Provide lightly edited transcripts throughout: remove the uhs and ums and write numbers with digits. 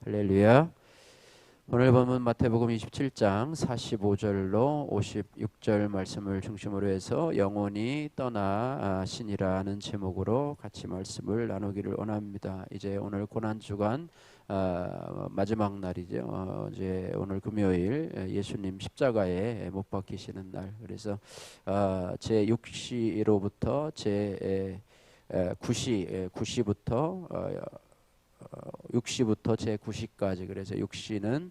할렐루야. 오늘 본문 마태복음 27장 45절로 56절 말씀을 중심으로 해서 영혼이 떠나시니라는 제목으로 같이 말씀을 나누기를 원합니다. 이제 오늘 고난주간 마지막 날이죠. 이제 오늘 금요일 예수님 십자가에 못 박히시는 날. 그래서 제 6시로부터 제 9시부터 6시부터 제 9시까지, 그래서 6시는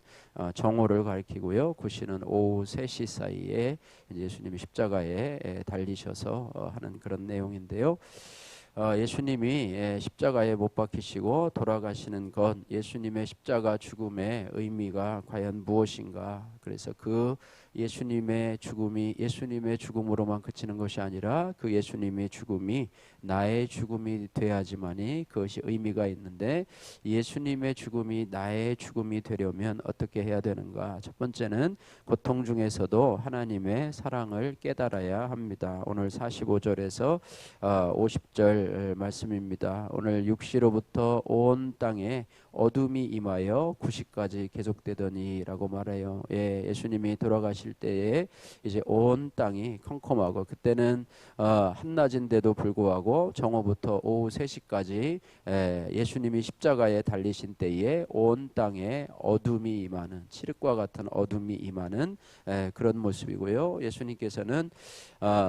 정오를 가리키고요, 9시는 오후 3시 사이에 예수님이 십자가에 달리셔서 하는 그런 내용인데요. 예수님이 십자가에 못 박히시고 돌아가시는 것, 예수님의 십자가 죽음의 의미가 과연 무엇인가? 그래서 그 예수님의 죽음이 예수님의 죽음으로만 그치는 것이 아니라 그 예수님의 죽음이 나의 죽음이 돼야지만이 그것이 의미가 있는데, 예수님의 죽음이 나의 죽음이 되려면 어떻게 해야 되는가? 첫 번째는 고통 중에서도 하나님의 사랑을 깨달아야 합니다. 오늘 45절에서 50절 말씀입니다. 오늘 6시로부터 온 땅에 어둠이 임하여 9시까지 계속되더니 라고 말해요. 예수님이 돌아가실 때에 이제 온 땅이 컴컴하고, 그때는 한낮인데도 불구하고 정오부터 오후 3시까지 예수님이 십자가에 달리신 때에 온 땅에 어둠이 임하는, 칠흑과 같은 어둠이 임하는 그런 모습이고요. 예수님께서는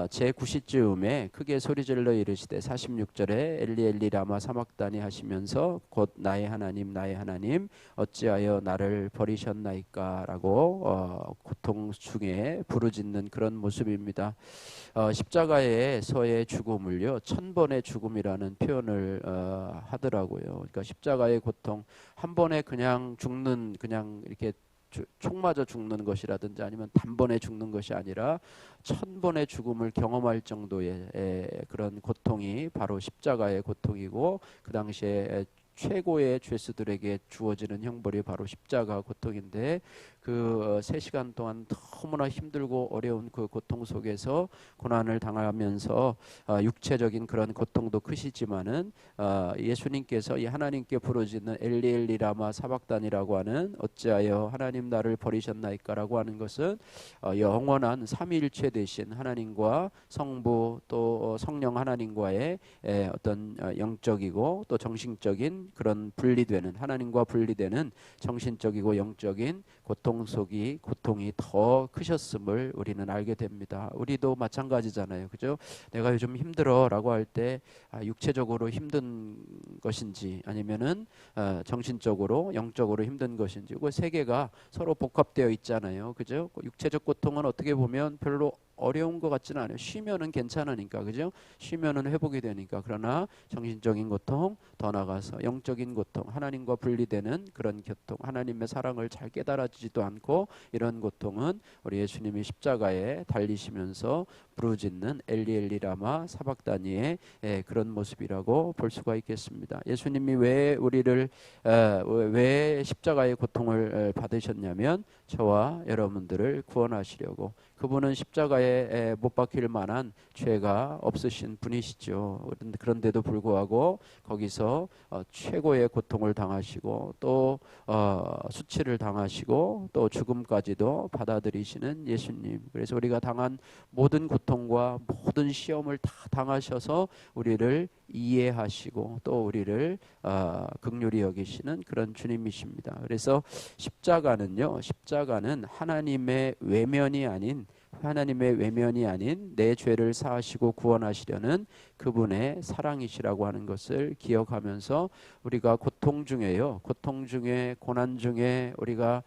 제 9시쯤에 크게 소리질러 이르시되 46절에 엘리 엘리 라마 사막다니 하시면서 곧 나의 하나님 나의 하나님 어찌하여 나를 버리셨나이까 라고 고통 중에 부르짖는 그런 모습입니다. 십자가에서의 죽음을요, 1000번의 죽음이라는 표현을 하더라고요. 그러니까 십자가의 고통, 한 번에 그냥 죽는, 그냥 이렇게 총 맞아 죽는 것이라든지 아니면 단번에 죽는 것이 아니라 1000번의 죽음을 경험할 정도의 그런 고통이 바로 십자가의 고통이고, 그 당시에 최고의 죄수들에게 주어지는 형벌이 바로 십자가 고통인데, 그 3시간 동안 너무나 힘들고 어려운 그 고통 속에서 고난을 당하면서 육체적인 그런 고통도 크시지만은 예수님께서 이 하나님께 부르짖는 엘리 엘리 라마 사박단이라고 하는 어찌하여 하나님 나를 버리셨나이까라고 하는 것은 영원한 삼위일체 되신 하나님과 성부 또 성령 하나님과의 어떤 영적이고 또 정신적인 그런 분리되는, 하나님과 분리되는 정신적이고 영적인 고통이 더 크셨음을 우리는 알게 됩니다. 우리도 마찬가지잖아요, 그죠? 내가 요즘 힘들어라고 할 때 육체적으로 힘든 것인지 아니면은 정신적으로 영적으로 힘든 것인지, 그 세 개가 서로 복합되어 있잖아요, 그죠? 육체적 고통은 어떻게 보면 별로 어려운 것 같지는 않아요. 쉬면은 괜찮으니까, 그죠? 쉬면은 회복이 되니까. 그러나 정신적인 고통, 더 나아가서 영적인 고통, 하나님과 분리되는 그런 고통, 하나님의 사랑을 잘 깨달아지지도 않고, 이런 고통은 우리 예수님이 십자가에 달리시면서 부르짖는 엘리 엘리 라마 사박다니의 그런 모습이라고 볼 수가 있겠습니다. 예수님이 왜 우리를 왜 십자가의 고통을 받으셨냐면 저와 여러분들을 구원하시려고. 그분은 십자가에 못 박힐 만한 죄가 없으신 분이시죠. 그런데도 불구하고 거기서 최고의 고통을 당하시고 또 수치를 당하시고 또 죽음까지도 받아들이시는 예수님. 그래서 우리가 당한 모든 고통과 모든 시험을 다 당하셔서 우리를 이해하시고 또 우리를 긍휼히 여기시는 그런 주님이십니다. 그래서 십자가는 하나님의 외면이 아닌 내 죄를 사하시고 구원하시려는 그분의 사랑이시라고 하는 것을 기억하면서 우리가 고통 중에 고난 중에 우리가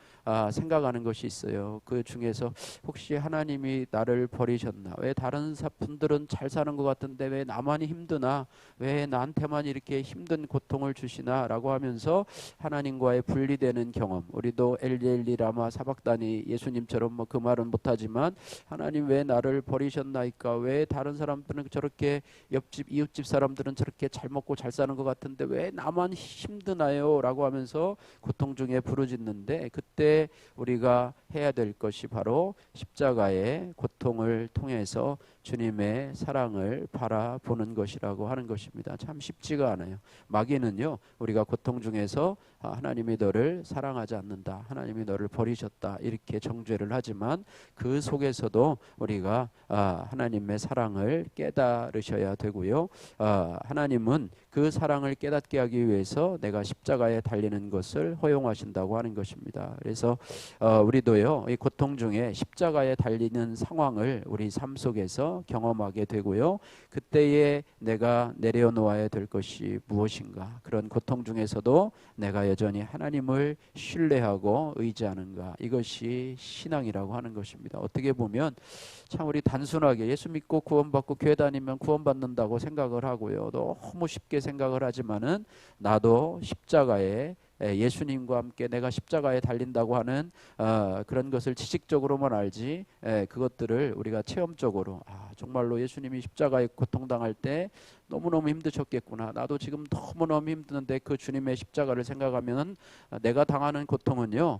생각하는 것이 있어요. 그 중에서 혹시 하나님이 나를 버리셨나? 왜 다른 분들은 잘 사는 것 같은데 왜 나만 힘드나? 왜 나한테만 이렇게 힘든 고통을 주시나? 라고 하면서 하나님과의 분리되는 경험, 우리도 엘리 엘리 라마 사박다니 예수님처럼 뭐 그 말은 못하지만 하나님 왜 나를 버리셨나이까? 왜 다른 사람들은 저렇게 옆집 이웃집 사람들은 저렇게 잘 먹고 잘 사는 것 같은데 왜 나만 힘드나요? 라고 하면서 고통 중에 부르짖는데, 그때 우리가 해야 될 것이 바로 십자가의 고통을 통해서 주님의 사랑을 바라보는 것이라고 하는 것입니다. 참 쉽지가 않아요. 마귀는요, 우리가 고통 중에서 하나님이 너를 사랑하지 않는다, 하나님이 너를 버리셨다, 이렇게 정죄를 하지만 그 속에서도 우리가 하나님의 사랑을 깨달으셔야 되고요. 하나님은 그 사랑을 깨닫게 하기 위해서 내가 십자가에 달리는 것을 허용하신다고 하는 것입니다. 그래서 우리도요, 이 고통 중에 십자가에 달리는 상황을 우리 삶 속에서 경험하게 되고요. 그때에 내가 내려놓아야 될 것이 무엇인가? 그런 고통 중에서도 내가 여전히 하나님을 신뢰하고 의지하는가? 이것이 신앙이라고 하는 것입니다. 어떻게 보면 참 우리 단순하게 예수 믿고 구원받고 교회 다니면 구원받는다고 생각을 하고요. 너무 쉽게 생각을 하지만은 나도 십자가에 예수님과 함께 내가 십자가에 달린다고 하는 그런 것을 지식적으로만 알지 그것들을 우리가 체험적으로 정말로 예수님이 십자가에 고통당할 때 너무너무 힘드셨겠구나. 나도 지금 너무너무 힘드는데 그 주님의 십자가를 생각하면 내가 당하는 고통은요,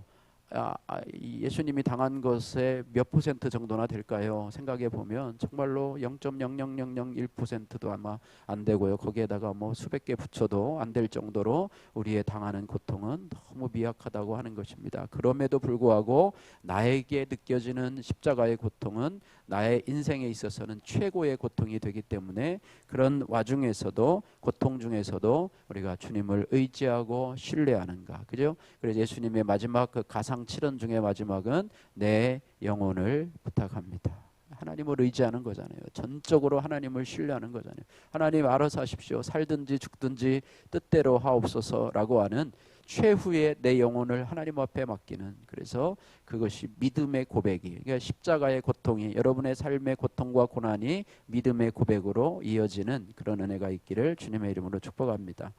예수님이 당한 것의 몇 퍼센트 정도나 될까요? 생각해 보면 정말로 0.00001%도 아마 안 되고요. 거기에다가 뭐 수백 개 붙여도 안 될 정도로 우리의 당하는 고통은 너무 미약하다고 하는 것입니다. 그럼에도 불구하고 나에게 느껴지는 십자가의 고통은 나의 인생에 있어서는 최고의 고통이 되기 때문에 그런 와중에서도 고통 중에서도 우리가 주님을 의지하고 신뢰하는가, 그죠? 그래서 예수님의 마지막 그 가상 7원 중에 마지막은 내 영혼을 부탁합니다. 하나님을 의지하는 거잖아요. 전적으로 하나님을 신뢰하는 거잖아요. 하나님 알아서 하십시오. 살든지 죽든지 뜻대로 하옵소서라고 하는 최후의 내 영혼을 하나님 앞에 맡기는, 그래서 그것이 믿음의 고백이, 그러니까 십자가의 고통이 여러분의 삶의 고통과 고난이 믿음의 고백으로 이어지는 그런 은혜가 있기를 주님의 이름으로 축복합니다.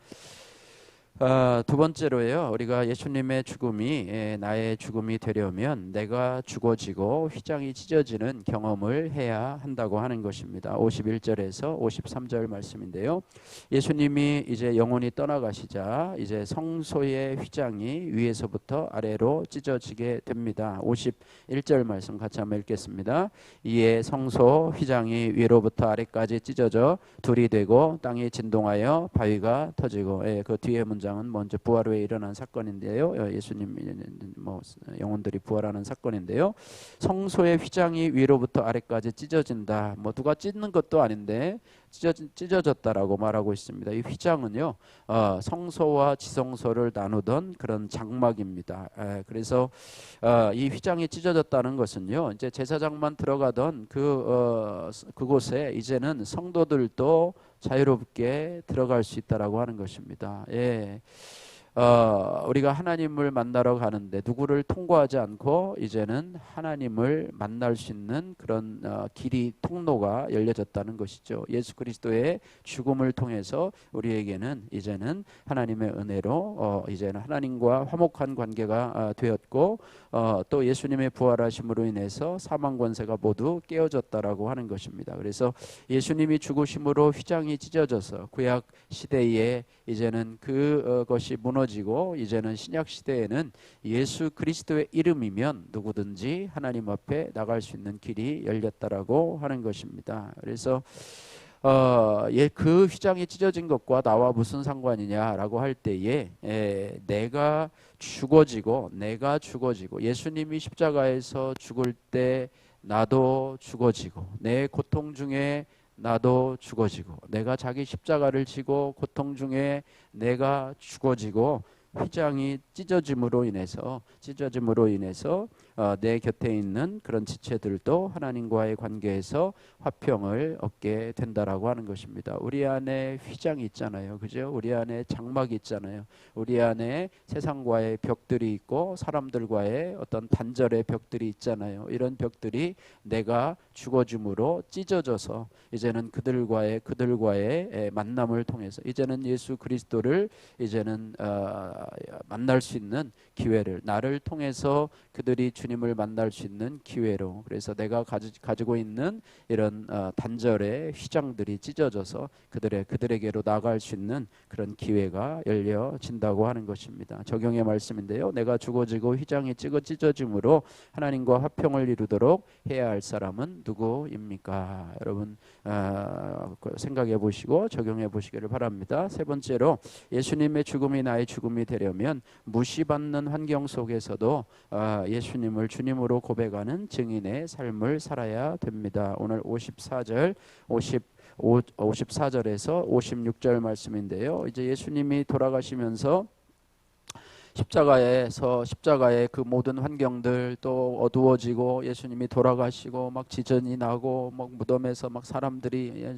두 번째로요, 우리가 예수님의 죽음이 나의 죽음이 되려면 내가 죽어지고 휘장이 찢어지는 경험을 해야 한다고 하는 것입니다. 51절에서 53절 말씀인데요. 예수님이 이제 영혼이 떠나가시자 이제 성소의 휘장이 위에서부터 아래로 찢어지게 됩니다. 51절 말씀 같이 한번 읽겠습니다. 이에 성소 휘장이 위로부터 아래까지 찢어져 둘이 되고 땅이 진동하여 바위가 터지고, 그 뒤에 문장은 먼저 부활 후에 일어난 사건인데요. 예수님 영혼들이 부활하는 사건인데요. 성소의 휘장이 위로부터 아래까지 찢어진다. 누가 찢는 것도 아닌데 찢어졌다라고 말하고 있습니다. 이 휘장은요, 성소와 지성소를 나누던 그런 장막입니다. 그래서 이 휘장이 찢어졌다는 것은요, 이제 제사장만 들어가던 그곳에 이제는 성도들도 자유롭게 들어갈 수 있다라고 하는 것입니다. 우리가 하나님을 만나러 가는데 누구를 통과하지 않고 이제는 하나님을 만날 수 있는 그런 길이, 통로가 열려졌다는 것이죠. 예수 그리스도의 죽음을 통해서 우리에게는 이제는 하나님의 은혜로 이제는 하나님과 화목한 관계가 되었고, 또 예수님의 부활하심으로 인해서 사망 권세가 모두 깨어졌다라고 하는 것입니다. 그래서 예수님이 죽으심으로 휘장이 찢어져서 구약 시대에 이제는 그것이 무너지고 이제는 신약 시대에는 예수 그리스도의 이름이면 누구든지 하나님 앞에 나갈 수 있는 길이 열렸다라고 하는 것입니다. 그래서 그 휘장이 찢어진 것과 나와 무슨 상관이냐라고 할 때에 내가 죽어지고 예수님이 십자가에서 죽을 때 나도 죽어지고, 내 고통 중에 나도 죽어지고, 내가 자기 십자가를 지고 고통 중에 내가 죽어지고 휘장이 찢어짐으로 인해서 내 곁에 있는 그런 지체들도 하나님과의 관계에서 화평을 얻게 된다라고 하는 것입니다. 우리 안에 휘장이 있잖아요, 그죠? 우리 안에 장막이 있잖아요. 우리 안에 세상과의 벽들이 있고 사람들과의 어떤 단절의 벽들이 있잖아요. 이런 벽들이 내가 죽어짐으로 찢어져서 이제는 그들과의 만남을 통해서 이제는 예수 그리스도를 이제는 만날 수 있는 기회를, 나를 통해서 그들이 주님을 만날 수 있는 기회로, 그래서 내가 가지고 있는 이런 단절의 휘장들이 찢어져서 그들에게로 나갈 수 있는 그런 기회가 열려진다고 하는 것입니다. 적용의 말씀인데요. 내가 죽어지고 휘장이 찢어짐으로 하나님과 화평을 이루도록 해야 할 사람은 누구입니까? 여러분 생각해 보시고 적용해 보시기를 바랍니다. 세 번째로, 예수님의 죽음이 나의 죽음이 되려면 무시받는 환경 속에서도 예수님을 주님으로 고백하는 증인의 삶을 살아야 됩니다. 오늘 54절에서 56절 말씀인데요. 이제 예수님이 돌아가시면서 십자가의 그 모든 환경들, 또 어두워지고 예수님이 돌아가시고 막 지전이 나고 막 무덤에서 막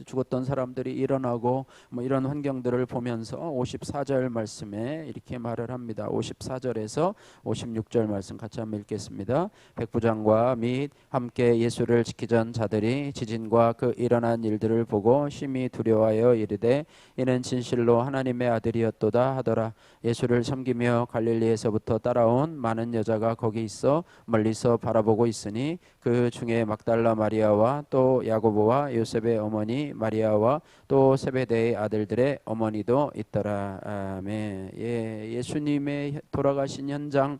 죽었던 사람들이 일어나고 뭐 이런 환경들을 보면서 54절 말씀에 이렇게 말을 합니다. 54절에서 56절 말씀 같이 한번 읽겠습니다. 백부장과 및 함께 예수를 지키던 자들이 지진과 그 일어난 일들을 보고 심히 두려워하여 이르되 이는 진실로 하나님의 아들이었도다 하더라. 예수를 섬기며 갈릴리에서부터 따라온 많은 여자가 거기 있어 멀리서 바라보고 있으니 그 중에 막달라 마리아와 또 야고보와 요셉의 어머니 마리아와 또 세베대의 아들들의 어머니도 있더라. 아멘. 예수님의 돌아가신 현장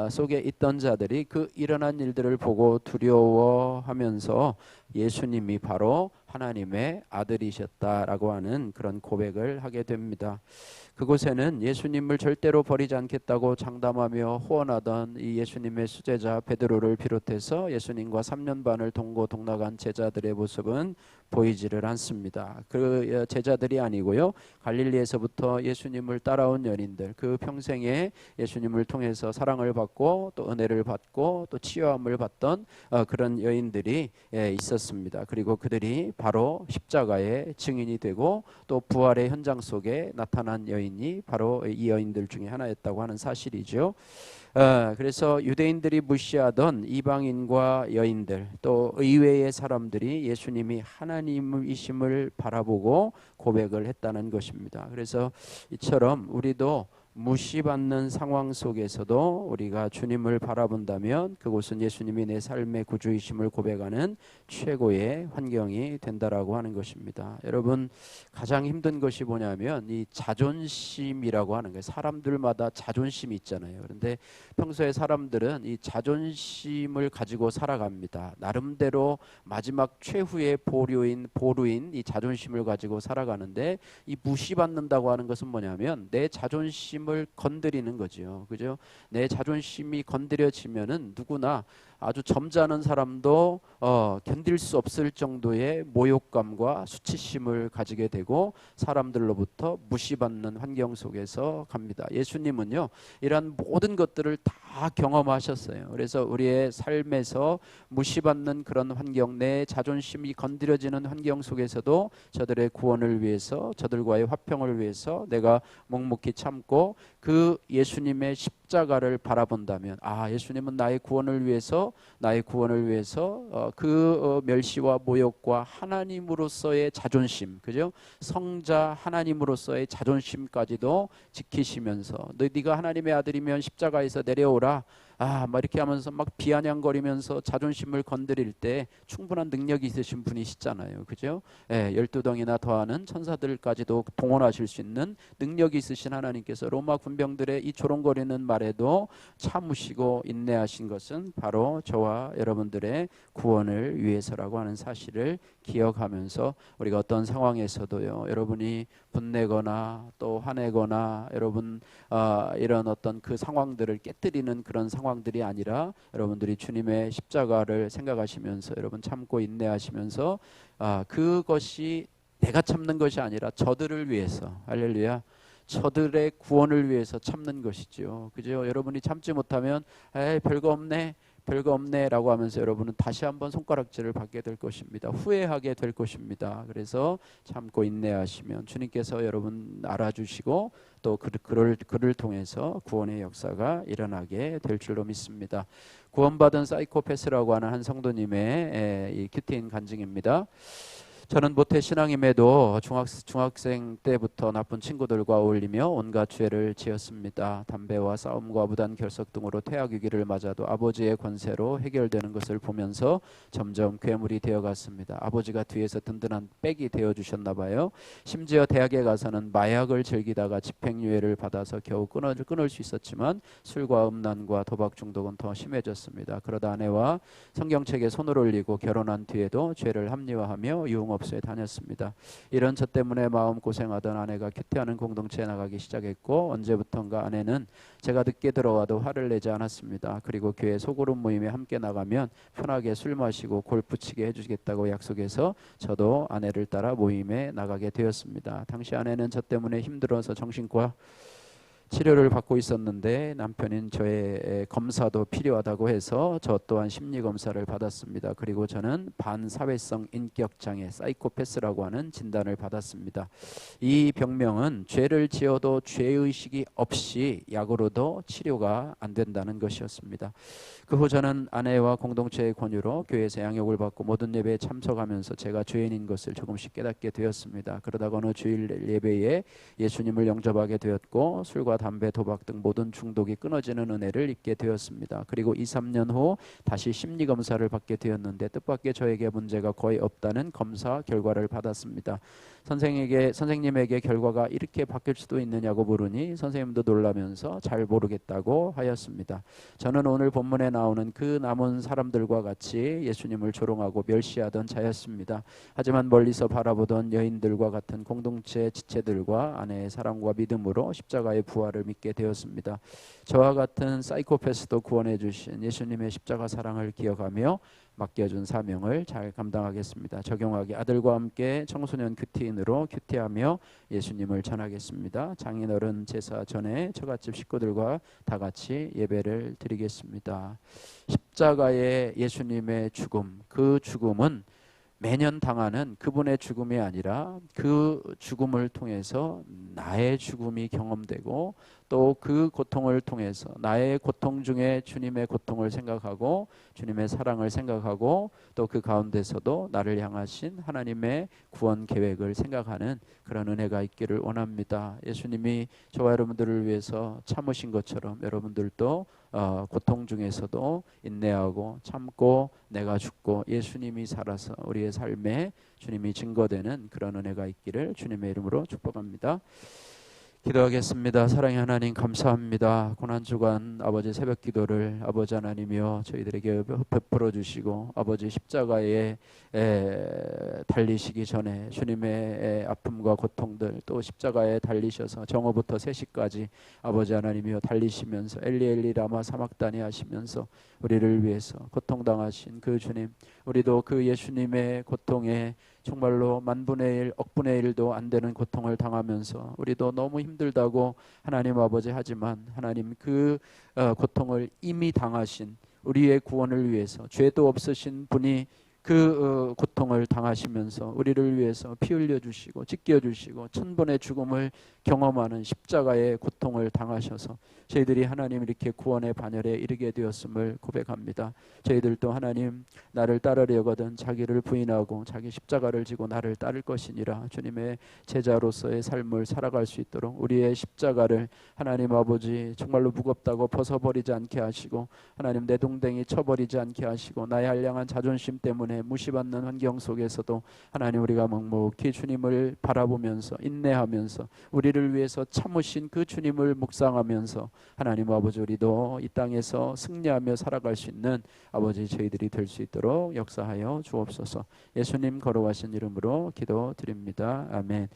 속에 있던 자들이 그 일어난 일들을 보고 두려워하면서 예수님이 바로 하나님의 아들이셨다라고 하는 그런 고백을 하게 됩니다. 그곳에는 예수님을 절대로 버리지 않겠다고 장담하며 호언하던 이 예수님의 수제자 베드로를 비롯해서 예수님과 3년 반을 동고동락한 제자들의 모습은 보이지를 않습니다. 그 제자들이 아니고요, 갈릴리에서부터 예수님을 따라온 연인들, 그 평생에 예수님을 통해서 사랑을 받고 또 은혜를 받고 또 치유함을 받던 그런 여인들이 있었습니다. 그리고 그들이 바로 십자가의 증인이 되고 또 부활의 현장 속에 나타난 여인이 바로 이 여인들 중에 하나였다고 하는 사실이죠. 그래서 유대인들이 무시하던 이방인과 여인들, 또 의외의 사람들이 예수님이 하나님이심을 바라보고 고백을 했다는 것입니다. 그래서 이처럼 우리도 무시받는 상황 속에서도 우리가 주님을 바라본다면 그곳은 예수님이 내 삶의 구주이심을 고백하는 최고의 환경이 된다라고 하는 것입니다. 여러분, 가장 힘든 것이 뭐냐면 이 자존심이라고 하는 거예요. 사람들마다 자존심이 있잖아요. 그런데 평소에 사람들은 이 자존심을 가지고 살아갑니다. 나름대로 마지막 최후의 보루인 이 자존심을 가지고 살아가는데, 이 무시받는다고 하는 것은 뭐냐면 내 자존심을 건드리는 거죠. 그죠? 내 자존심이 건드려지면은 누구나 아주 점잖은 사람도 견딜 수 없을 정도의 모욕감과 수치심을 가지게 되고 사람들로부터 무시받는 환경 속에서 갑니다. 예수님은요, 이런 모든 것들을 다 경험하셨어요. 그래서 우리의 삶에서 무시받는 그런 환경, 내 자존심이 건드려지는 환경 속에서도 저들의 구원을 위해서, 저들과의 화평을 위해서 내가 묵묵히 참고 그 예수님의 십자가를 바라본다면, 예수님은 나의 구원을 위해서 그 멸시와 모욕과 하나님으로서의 자존심, 그죠? 성자 하나님으로서의 자존심까지도 지키시면서, 네가 하나님의 아들이면 십자가에서 내려오라, 막 이렇게 하면서 막 비아냥거리면서 자존심을 건드릴 때 충분한 능력이 있으신 분이시잖아요. 그죠? 12덩이나 더하는 천사들까지도 동원하실 수 있는 능력이 있으신 하나님께서 로마 군병들의 이 조롱거리는 말에도 참으시고 인내하신 것은 바로 저와 여러분들의 구원을 위해서라고 하는 사실을 기억하면서 우리가 어떤 상황에서도요, 여러분이 분내거나 또 화내거나 여러분 이런 어떤 그 상황들을 깨뜨리는 그런 상황들이 아니라 여러분들이 주님의 십자가를 생각하시면서 여러분 참고 인내하시면서 그것이 내가 참는 것이 아니라 저들을 위해서, 할렐루야, 저들의 구원을 위해서 참는 것이죠. 그죠? 여러분이 참지 못하면 별거 없네 라고 하면서 여러분은 다시 한번 손가락질을 받게 될 것입니다. 후회하게 될 것입니다. 그래서 참고 인내하시면 주님께서 여러분 알아주시고 또 그를 통해서 구원의 역사가 일어나게 될 줄로 믿습니다. 구원받은 사이코패스라고 하는 한 성도님의 이 큐티인 간증입니다. 저는 모태 신앙임에도 중학생 때부터 나쁜 친구들과 어울리며 온갖 죄를 지었습니다. 담배와 싸움과 무단 결석 등으로 퇴학 위기를 맞아도 아버지의 권세로 해결되는 것을 보면서 점점 괴물이 되어갔습니다. 아버지가 뒤에서 든든한 백이 되어주셨나 봐요. 심지어 대학에 가서는 마약을 즐기다가 집행유예를 받아서 겨우 끊을 수 있었지만 술과 음란과 도박 중독은 더 심해졌습니다. 그러다 아내와 성경책에 손을 올리고 결혼한 뒤에도 죄를 합리화하며 유흥업소에 다녔습니다. 이런 저 때문에 마음고생하던 아내가 큐티하는 공동체에 나가기 시작했고 언제부턴가 아내는 제가 늦게 들어와도 화를 내지 않았습니다. 그리고 교회 소그룹 모임에 함께 나가면 편하게 술 마시고 골프 치게 해주겠다고 약속해서 저도 아내를 따라 모임에 나가게 되었습니다. 당시 아내는 저 때문에 힘들어서 정신과 치료를 받고 있었는데 남편인 저의 검사도 필요하다고 해서 저 또한 심리검사를 받았습니다. 그리고 저는 반사회성 인격장애 사이코패스라고 하는 진단을 받았습니다. 이 병명은 죄를 지어도 죄의식이 없이 약으로도 치료가 안 된다는 것이었습니다. 그 후 저는 아내와 공동체의 권유로 교회에서 양육을 받고 모든 예배에 참석하면서 제가 죄인인 것을 조금씩 깨닫게 되었습니다. 그러다가 어느 주일 예배에 예수님을 영접하게 되었고 술과 담배, 도박 등 모든 중독이 끊어지는 은혜를 입게 되었습니다. 그리고 2, 3년 후 다시 심리검사를 받게 되었는데 뜻밖의 저에게 문제가 거의 없다는 검사 결과를 받았습니다. 선생님에게 결과가 이렇게 바뀔 수도 있느냐고 물으니 선생님도 놀라면서 잘 모르겠다고 하였습니다. 저는 오늘 본문에 나오는 그 남은 사람들과 같이 예수님을 조롱하고 멸시하던 자였습니다. 하지만 멀리서 바라보던 여인들과 같은 공동체 지체들과 아내의 사랑과 믿음으로 십자가의 부활을 믿게 되었습니다. 저와 같은 사이코패스도 구원해 주신 예수님의 십자가 사랑을 기억하며 맡겨준 사명을 잘 감당하겠습니다. 적용하기 아들과 함께 청소년 큐티인으로 큐티하며 예수님을 전하겠습니다. 장인어른 제사 전에 처갓집 식구들과 다 같이 예배를 드리겠습니다. 십자가의 예수님의 죽음, 그 죽음은 매년 당하는 그분의 죽음이 아니라 그 죽음을 통해서 나의 죽음이 경험되고 또 그 고통을 통해서 나의 고통 중에 주님의 고통을 생각하고 주님의 사랑을 생각하고 또 그 가운데서도 나를 향하신 하나님의 구원 계획을 생각하는 그런 은혜가 있기를 원합니다. 예수님이 저와 여러분들을 위해서 참으신 것처럼 여러분들도 고통 중에서도 인내하고 참고 내가 죽고 예수님이 살아서 우리의 삶에 주님이 증거되는 그런 은혜가 있기를 주님의 이름으로 축복합니다. 기도하겠습니다. 사랑의 하나님 감사합니다. 고난주간 아버지 새벽 기도를 아버지 하나님이여 저희들에게 베풀어 주시고 아버지 십자가에 달리시기 전에 주님의 아픔과 고통들 또 십자가에 달리셔서 정오부터 3시까지 아버지 하나님이여 달리시면서 엘리 엘리 라마 사막다니 하시면서 우리를 위해서 고통당하신 그 주님, 우리도 그 예수님의 고통에 정말로 만분의 일, 억분의 일도 안 되는 고통을 당하면서 우리도 너무 힘들다고 하나님 아버지 하지만 하나님 그 고통을 이미 당하신 우리의 구원을 위해서 죄도 없으신 분이 그 고통을 당하시면서 우리를 위해서 피 흘려주시고 찢겨주시고 천번의 죽음을 경험하는 십자가의 고통을 당하셔서 저희들이 하나님 이렇게 구원의 반열에 이르게 되었음을 고백합니다. 저희들도 하나님 나를 따르려거든 자기를 부인하고 자기 십자가를 지고 나를 따를 것이니라 주님의 제자로서의 삶을 살아갈 수 있도록 우리의 십자가를 하나님 아버지 정말로 무겁다고 벗어버리지 않게 하시고 하나님 내 동댕이 쳐버리지 않게 하시고 나의 한량한 자존심 때문에 무시받는 환경 속에서도 하나님 우리가 묵묵히 주님을 바라보면서 인내하면서 우리를 위해서 참으신 그 주님을 묵상하면서 하나님 아버지 우리도 이 땅에서 승리하며 살아갈 수 있는 아버지 저희들이 될 수 있도록 역사하여 주옵소서. 예수님 거룩하신 이름으로 기도드립니다. 아멘.